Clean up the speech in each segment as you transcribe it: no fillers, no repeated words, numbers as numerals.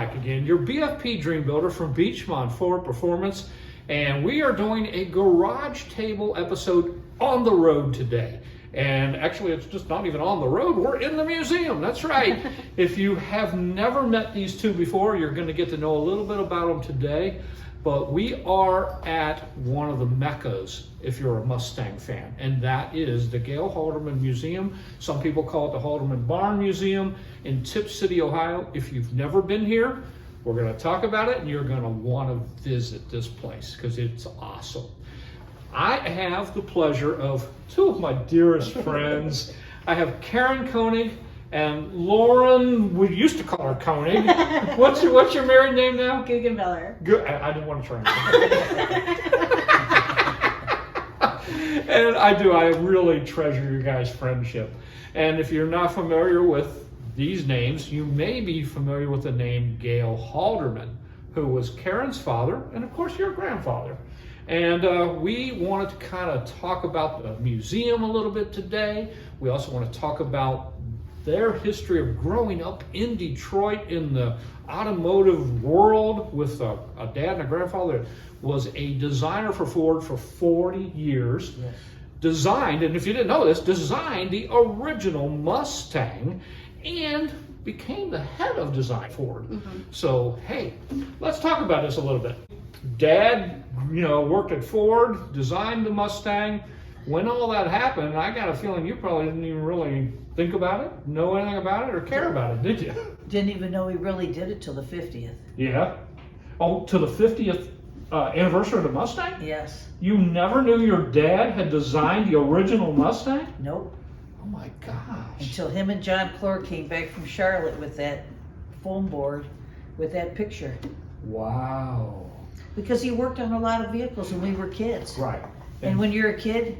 back again, your BFP Dream Builder from Beachmont Ford Performance, and we are doing a garage table episode on the road today. And actually, it's just not even on the road, we're in the museum, that's right. If you have never met these two before, you're going to get to know a little bit about them today. But we are at one of the meccas if you're a Mustang fan, and that is the Gale Halderman Museum. Some people call it the Halderman Barn Museum in Tip City, Ohio. If you've never been here, we're going to talk about it, and you're going to want to visit this place because it's awesome. I have the pleasure of two of my dearest friends. I have Karen Koenig and Lauren, we used to call her Koenig. What's your married name now? Guggenbeller. Good. I didn't want to try. And I really treasure your guys' friendship. And if you're not familiar with these names, you may be familiar with the name Gale Halderman, who was Karen's father, and of course your grandfather. And we wanted to kind of talk about the museum a little bit today. We also want to talk about their history of growing up in Detroit in the automotive world with a dad and a grandfather that was a designer for Ford for 40 years. Yes. Designed, and if you didn't know this, designed the original Mustang and became the head of design Ford. Mm-hmm. So, hey, let's talk about this a little bit. Dad, worked at Ford, designed the Mustang. When all that happened, I got a feeling you probably didn't even really think about it, know anything about it, or care about it, did you? Didn't even know he really did it till the 50th. Yeah. Oh, to the 50th anniversary of the Mustang? Yes. You never knew your dad had designed the original Mustang? Nope. Oh my gosh. Until him and John Clore came back from Charlotte with that foam board with that picture. Wow. Because he worked on a lot of vehicles when we were kids. Right. And when you're a kid,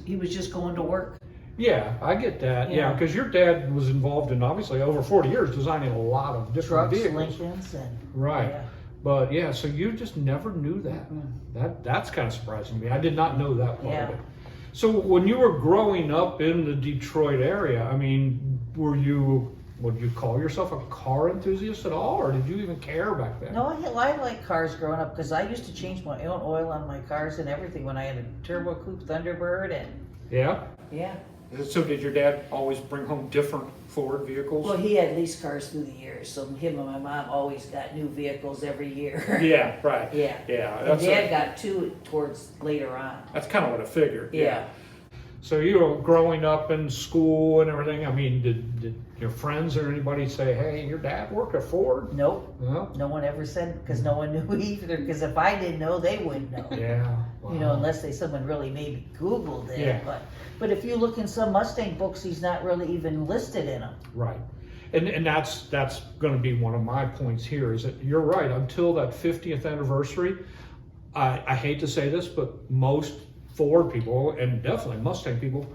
he was just going to work. Yeah, I get that. Yeah, because your dad was involved in obviously over 40 years designing a lot of different trucks, vehicles. Lincolns, and right. Yeah. But yeah, so you just never knew that. Mm-hmm. That's kind of surprising to me. I did not know that part of it. So when you were growing up in the Detroit area, I mean, would you call yourself a car enthusiast at all, or did you even care back then? No, I liked cars growing up because I used to change my own oil on my cars and everything when I had a Turbo Coupe Thunderbird and. Yeah. Yeah. So did your dad always bring home different Ford vehicles? Well, he had lease cars through the years, so him and my mom always got new vehicles every year. Yeah, right. Yeah. Yeah. And Dad got two towards later on. That's kind of what I figured. Yeah. So you were growing up in school and everything. I mean, did your friends or anybody say, "Hey, your dad worked at Ford"? Nope. No. No one ever said, because no one knew either. Because if I didn't know, they wouldn't know. Yeah. Wow. Unless someone really maybe Googled it. Yeah. But if you look in some Mustang books, he's not really even listed in them. Right. And that's going to be one of my points here. Is that you're right. Until that 50th anniversary, I hate to say this, but most Ford people, and definitely Mustang people,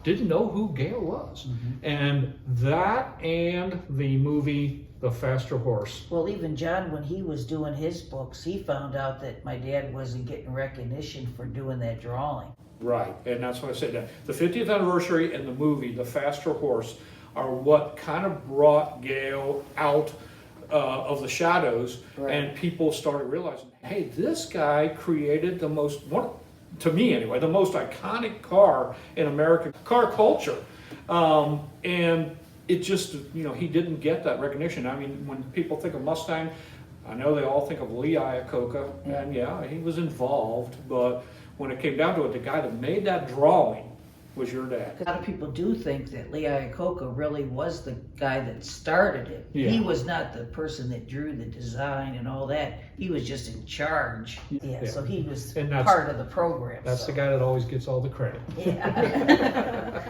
didn't know who Gale was. Mm-hmm. And that and the movie The Faster Horse. Well, even John, when he was doing his books, he found out that my dad wasn't getting recognition for doing that drawing. Right, and that's what I said. The 50th anniversary and the movie The Faster Horse are what kind of brought Gale out of the shadows, right. And people started realizing, hey, this guy created to me anyway, the most iconic car in American car culture. And it just, he didn't get that recognition. I mean, when people think of Mustang, I know they all think of Lee Iacocca, and yeah, he was involved, but when it came down to it, the guy that made that drawing was your dad. A lot of people do think that Lee Iacocca really was the guy that started it. Yeah. He was not the person that drew the design and all that. He was just in charge. Yeah. So he was part of the program. That's the guy that always gets all the credit. Yeah.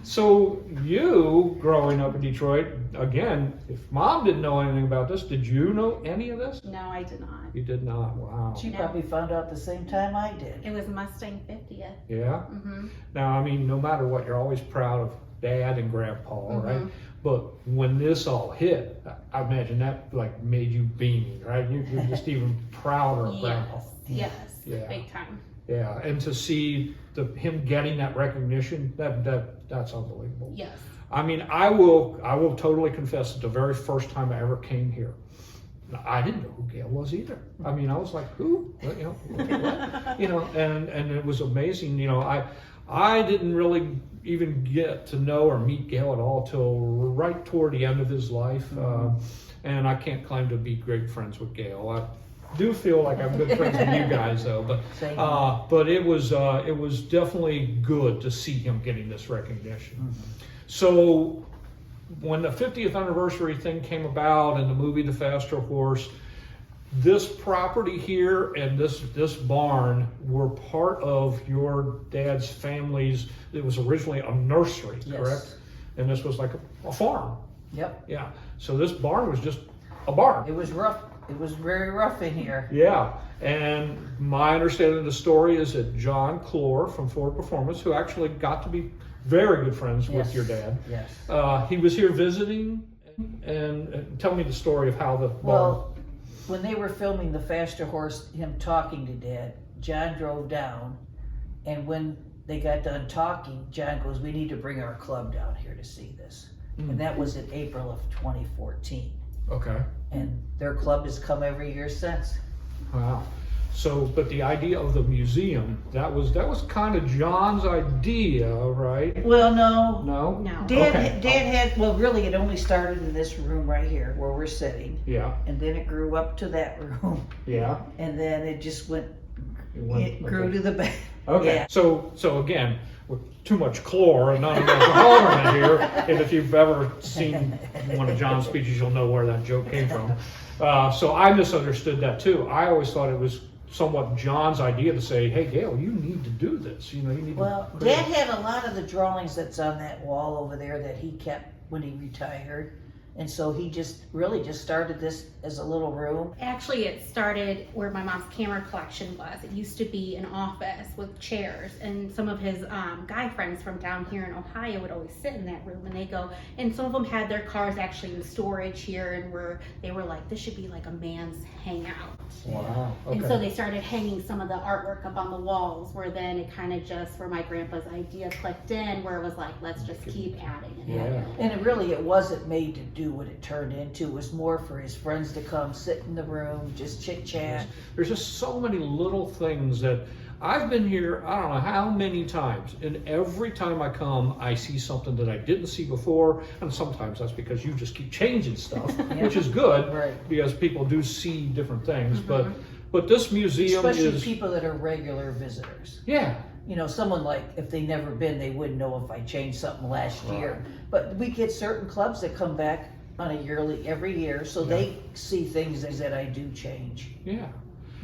So you, growing up in Detroit, again, if Mom didn't know anything about this, did you know any of this? No, I did not. You did not. Wow. She probably found out the same time I did. It was Mustang 50th. Yeah? Mm-hmm. Now, I mean, no matter what, you're always proud of Dad and Grandpa, right? But when this all hit, I imagine that made you beaming, right? You're just even prouder of Grandpa. Yes, big time. Yeah, and to see him getting that recognition, that's unbelievable. Yes. I mean, I will totally confess that the very first time I ever came here, I didn't know who Gale was either. I mean, I was like, who? What, what? And it was amazing. I didn't really even get to know or meet Gale at all till right toward the end of his life. And I can't claim to be great friends with Gale. I do feel like I'm good friends with you guys, though. But it was definitely good to see him getting this recognition. So when the 50th anniversary thing came about and the movie The Faster Horse, this property here and this barn were part of your dad's family's. It was originally a nursery, correct? And this was like a farm. Yep. Yeah. So this barn was just a barn. It was rough. It was very rough in here. Yeah. And my understanding of the story is that John Clore from Ford Performance, who actually got to be very good friends with your dad. Yes. He was here visiting, and tell me the story of how the barn. Well, when they were filming The Faster Horse, him talking to Dad, John drove down, and when they got done talking, John goes, "We need to bring our club down here to see this." And that was in April of 2014. Okay. And their club has come every year since. Wow. So, but the idea of the museum, that was kind of John's idea, right? Well, no. No? No. Dad had, well, really, it only started in this room right here where we're sitting. Yeah. And then it grew up to that room. Yeah. And then it just went, it grew okay. to the back. Okay. Yeah. So again, with too much chlor and not enough Halderman here, and if you've ever seen one of John's speeches, you'll know where that joke came from. So I misunderstood that too. I always thought it was somewhat John's idea to say, "Hey, Gale, you need to do this. You need Well, to." Dad had a lot of the drawings that's on that wall over there that he kept when he retired. And so he just started this as a little room. Actually, it started where my mom's camera collection was. It used to be an office with chairs, and some of his guy friends from down here in Ohio would always sit in that room, and they go, and some of them had their cars actually in storage here, and they were like, this should be like a man's hangout. Wow. Okay. And so they started hanging some of the artwork up on the walls, where then it kind of just, where my grandpa's idea clicked in, where it was like, let's just keep adding and adding. And it wasn't made to do what it turned into. It was more for his friends to come sit in the room, just chit chat. There's just so many little things that I've been here, I don't know how many times, and every time I come, I see something that I didn't see before, and sometimes that's because you just keep changing stuff, which is good, Right. because people do see different things, but this museum Especially is... people that are regular visitors. Yeah. You know, someone like, if they never been, they wouldn't know if I changed something last year. But we get certain clubs that come back on every year, so they see things that I do change. Yeah.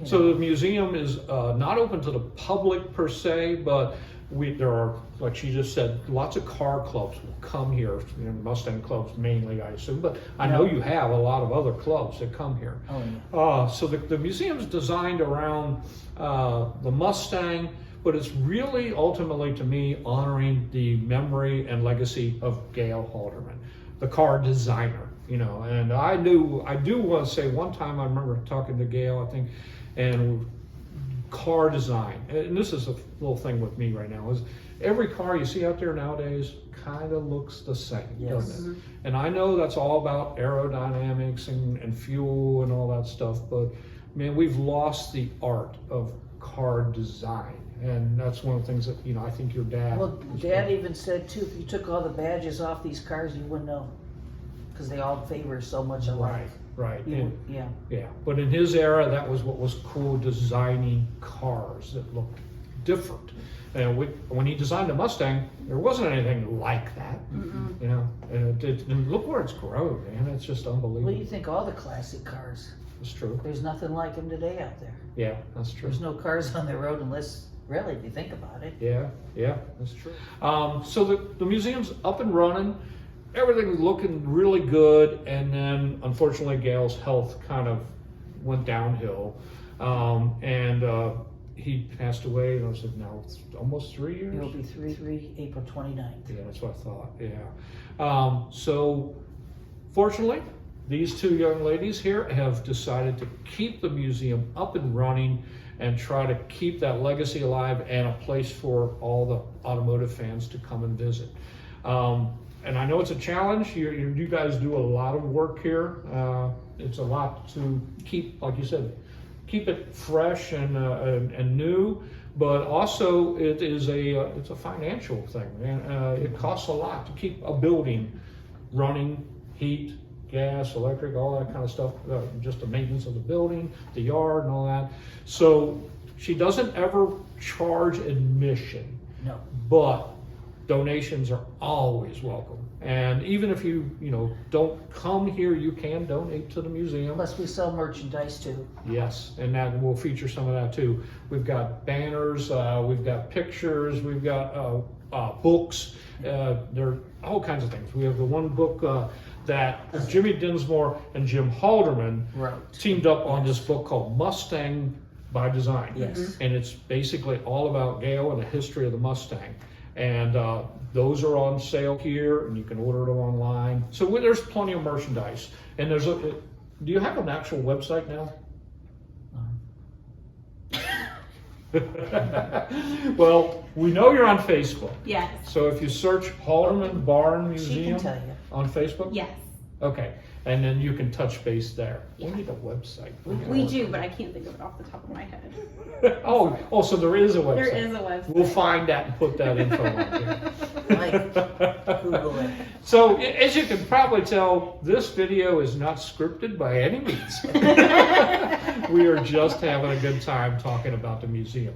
So the museum is not open to the public per se, but there are, like she just said, lots of car clubs will come here, Mustang clubs mainly, I assume, but I know you have a lot of other clubs that come here. Oh, yeah. So the museum's designed around the Mustang, but it's really ultimately, to me, honoring the memory and legacy of Gale Halderman, the car designer, and I do want to say one time I remember talking to Gale, I think, and car design, and this is a little thing with me right now, is every car you see out there nowadays kind of looks the same, doesn't it? And I know that's all about aerodynamics and fuel and all that stuff, but man, we've lost the art of car design. And that's one of the things that, I think your dad... Well, Dad even said too, if you took all the badges off these cars, you wouldn't know. Because they all favor so much alike. Right. Yeah. But in his era, that was what was cool, designing cars that looked different. And when he designed the Mustang, there wasn't anything like that. And look where it's grown, man. It's just unbelievable. Well, you think all the classic cars. That's true. There's nothing like them today out there. Yeah, that's true. There's no cars on the road unless, really, if you think about it. Yeah, that's true. So the museum's up and running. Everything's looking really good, and then unfortunately Gale's health kind of went downhill, and he passed away. And I was like, now it's almost 3 years. It'll be 3 April 29th. Yeah, that's what I thought. Yeah. So fortunately, these two young ladies here have decided to keep the museum up and running and try to keep that legacy alive and a place for all the automotive fans to come and visit. and I know it's a challenge. You guys do a lot of work here. It's a lot to keep, like you said, keep it fresh and new. But also, it's a financial thing, and it costs a lot to keep a building running, heat, gas, electric, all that kind of stuff. Just the maintenance of the building, the yard, and all that. So she doesn't ever charge admission. No. But donations are always welcome. And even if you don't come here, you can donate to the museum. Plus we sell merchandise too. Yes, and that will feature some of that too. We've got banners, we've got pictures, we've got books. There are all kinds of things. We have the one book that Jimmy Dinsmore and Jim Halderman teamed up on, this book called Mustang by Design. Yes. And it's basically all about Gale and the history of the Mustang. And those are on sale here, and you can order them online. So there's plenty of merchandise. And do you have an actual website now? Well, we know you're on Facebook. Yes. So if you search Halderman Barn She Museum can tell you. on Facebook? Yes. Okay. And then you can touch base there. Yeah. We need a website. We do, but I can't think of it off the top of my head. Oh, so there is a website. There is a website. We'll find that and put that info on there. Like, Google it. So as you can probably tell, this video is not scripted by any means. We are just having a good time talking about the museum.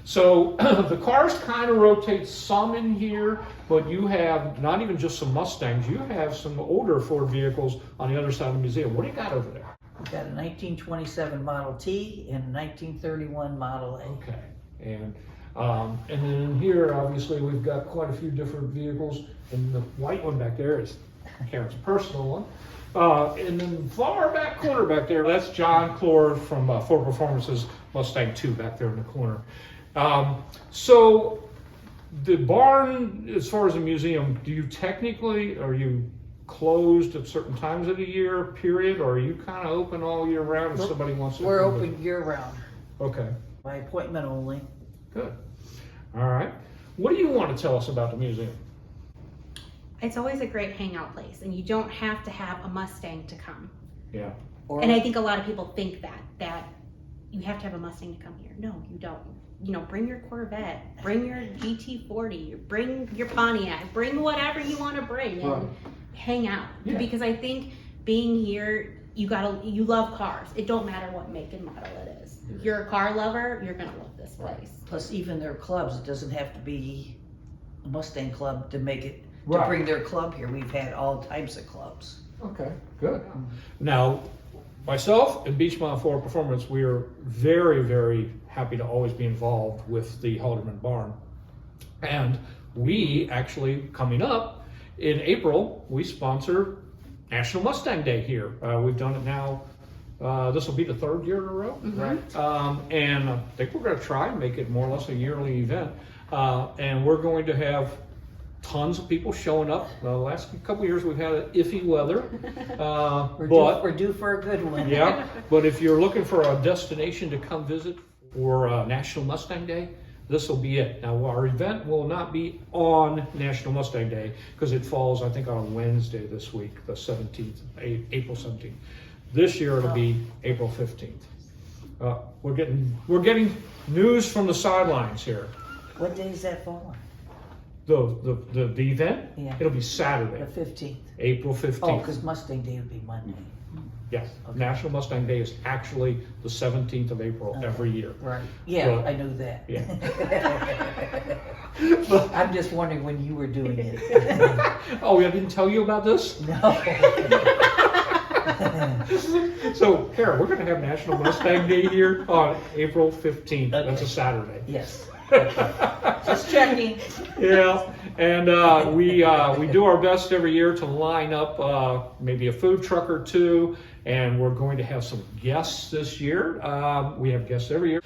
So the cars kind of rotate some in here, but you have not even just some Mustangs, you have some older Ford vehicles on the other side of the museum. What do you got over there? We've got a 1927 Model T and a 1931 Model A. Okay, and then in here, obviously, we've got quite a few different vehicles, and the white one back there is Karen's personal one. And then far back corner back there, that's John Clore from Ford Performance's Mustang 2 back there in the corner. So the barn, as far as the museum, are you closed at certain times of the year, period, or are you kind of open all year round if somebody wants to? We're open year round. Okay. By appointment only. Good. All right. What do you want to tell us about the museum? It's always a great hangout place, and you don't have to have a Mustang to come. Yeah. And I think a lot of people think that you have to have a Mustang to come here. No, you don't. Bring your Corvette, bring your GT40, bring your Pontiac, bring whatever you want to bring and hang out. Yeah. Because I think being here, you love cars. It don't matter what make and model it is. If you're a car lover, you're gonna love this place. Plus even their clubs, it doesn't have to be a Mustang club to make it, to Right. bring their club here. We've had all types of clubs. Okay, good. Now, myself and Beachmont Ford Performance, we are very, very happy to always be involved with the Halderman Barn. And we actually, coming up in April, we sponsor National Mustang Day here. We've done it now. This will be the third year in a row. Right. And I think we're going to try and make it more or less a yearly event. And we're going to have tons of people showing up. The last couple of years we've had iffy weather. We're due for a good one. Yeah, but if you're looking for a destination to come visit for National Mustang Day, this will be it. Now, our event will not be on National Mustang Day because it falls, I think, on a Wednesday this week, the 17th, April 17th. This year it'll be April 15th. We're getting news from the sidelines here. What day is that fall on? The event? Yeah. It'll be Saturday, The 15th. April 15th. Oh, because Mustang Day would be Monday. Yes, Okay. National Mustang Day is actually the 17th of April every year. Right. Yeah, Well, I knew that. Yeah. I'm just wondering when you were doing it. Oh, I didn't tell you about this? No. So, Kara, we're going to have National Mustang Day here on April 15th. Okay. That's a Saturday. Yes. Just checking. Yeah, and we do our best every year to line up maybe a food truck or two, and we're going to have some guests this year. We have guests every year.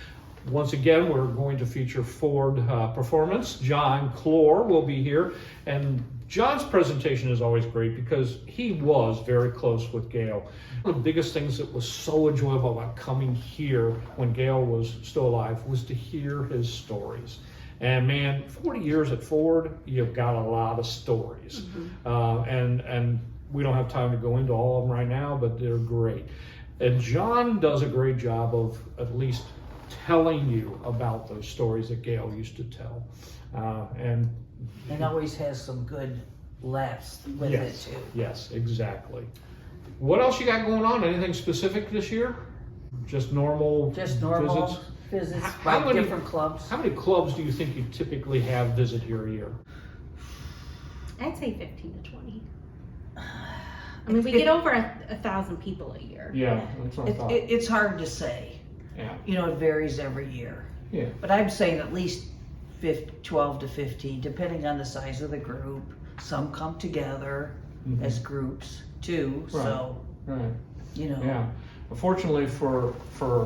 Once again, we're going to feature Ford Performance. John Clore will be here, and John's presentation is always great because he was very close with Gale. One of the biggest things that was so enjoyable about coming here when Gale was still alive was to hear his stories. And man, 40 years at Ford, you've got a lot of stories. And we don't have time to go into all of them right now, but they're great. And John does a great job of at least telling you about those stories that Gale used to tell. And always has some good laughs with it too. Yes, exactly. What else you got going on? Anything specific this year? Just normal visits by different clubs. How many clubs do you think you typically have visit here a year? I'd say 15 to 20. I mean, we get over 1,000 people a year. Yeah, that's what I thought. It's hard to say. Yeah. You know, it varies every year. Yeah. But I'm saying at least 12 to 15, depending on the size of the group. Some come together as groups too. Right. So, you know. Yeah. Fortunately for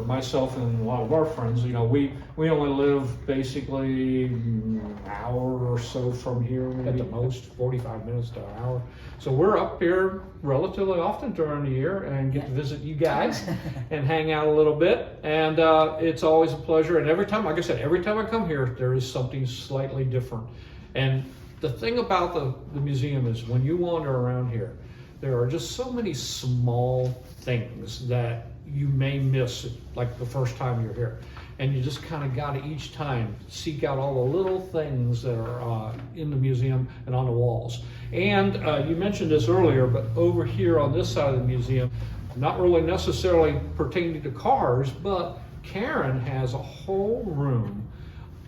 myself and a lot of our friends, you know, we only live basically an hour or so from here at the most, 45 minutes to an hour. So we're up here relatively often during the year and get to visit you guys and hang out a little bit. And it's always a pleasure. And every time, like I said, every time I come here, there is something slightly different. And the thing about the museum is when you wander around here, there are just so many small things that you may miss like the first time you're here. And you just kind of got to each time seek out all the little things that are in the museum and on the walls. And you mentioned this earlier, but over here on this side of the museum, not really necessarily pertaining to cars, but Karen has a whole room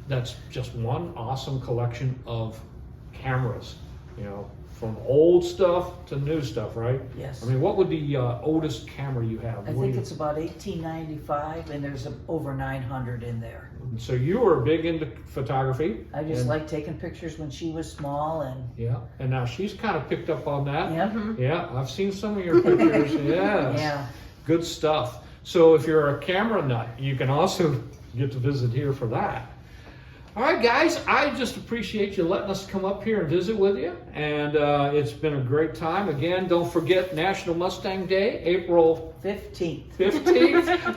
that's just one awesome collection of cameras, you know, from old stuff to new stuff, right? Yes. I mean, what would the oldest camera you have? I think it's about 1895, and there's over 900 in there. So you were big into photography. I just like taking pictures when she was small, and and now she's kind of picked up on that. Yeah. I've seen some of your pictures. Yes. Yeah. Good stuff. So if you're a camera nut, you can also get to visit here for that. All right, guys, I just appreciate you letting us come up here and visit with you. And it's been a great time. Again, don't forget National Mustang Day, April 15th.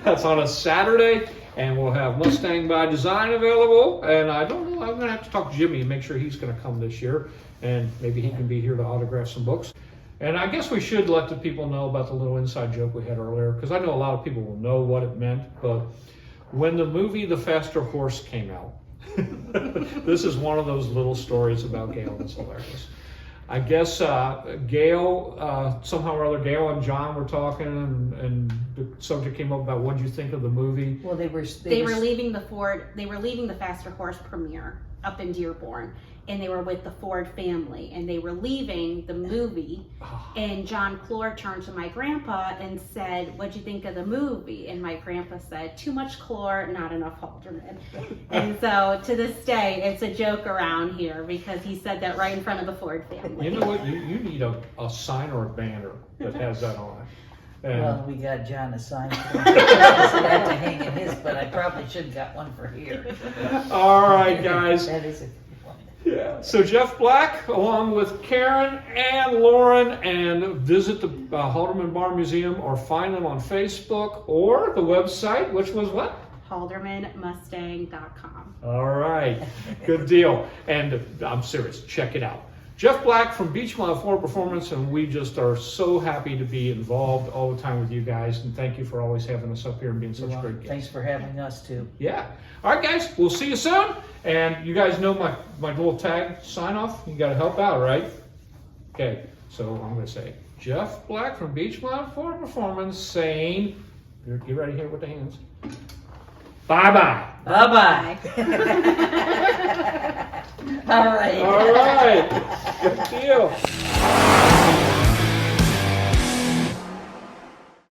That's on a Saturday. And we'll have Mustang by Design available. And I don't know, I'm going to have to talk to Jimmy and make sure he's going to come this year. And maybe he can be here to autograph some books. And I guess we should let the people know about the little inside joke we had earlier, because I know a lot of people will know what it meant. But when the movie The Faster Horse came out, this is one of those little stories about Gale that's hilarious. I guess Gale, somehow or other, Gale and John were talking, and the subject came up about what did you think of the movie. Well, they were leaving the Faster Horse premiere up in Dearborn, and they were with the Ford family, and they were leaving the movie, and John Clore turned to my grandpa and said, "What'd you think of the movie?" And my grandpa said, "Too much Clore, not enough Halderman." And so to this day, it's a joke around here because he said that right in front of the Ford family. You know what? You need a sign or a banner that has that on it. And well, we got John a sign for him. He had to hang in his, but I probably should have got one for here. All right, guys. That is a good point. Yeah. So Jeff Black, along with Karen and Lauren, and visit the Halderman Bar Museum or find them on Facebook or the website, which was what? HaldermanMustang.com. All right. Good deal. And I'm serious. Check it out. Jeff Black from Beachmont Ford Performance, and we just are so happy to be involved all the time with you guys. And thank you for always having us up here and being such great guests. Thanks for having us too. Yeah. All right, guys. We'll see you soon. And you guys know my little tag sign off. You got to help out, right? Okay. So I'm going to say Jeff Black from Beachmont Ford Performance saying, get ready here with the hands. Bye-bye. Bye-bye. All right. All right. Good deal.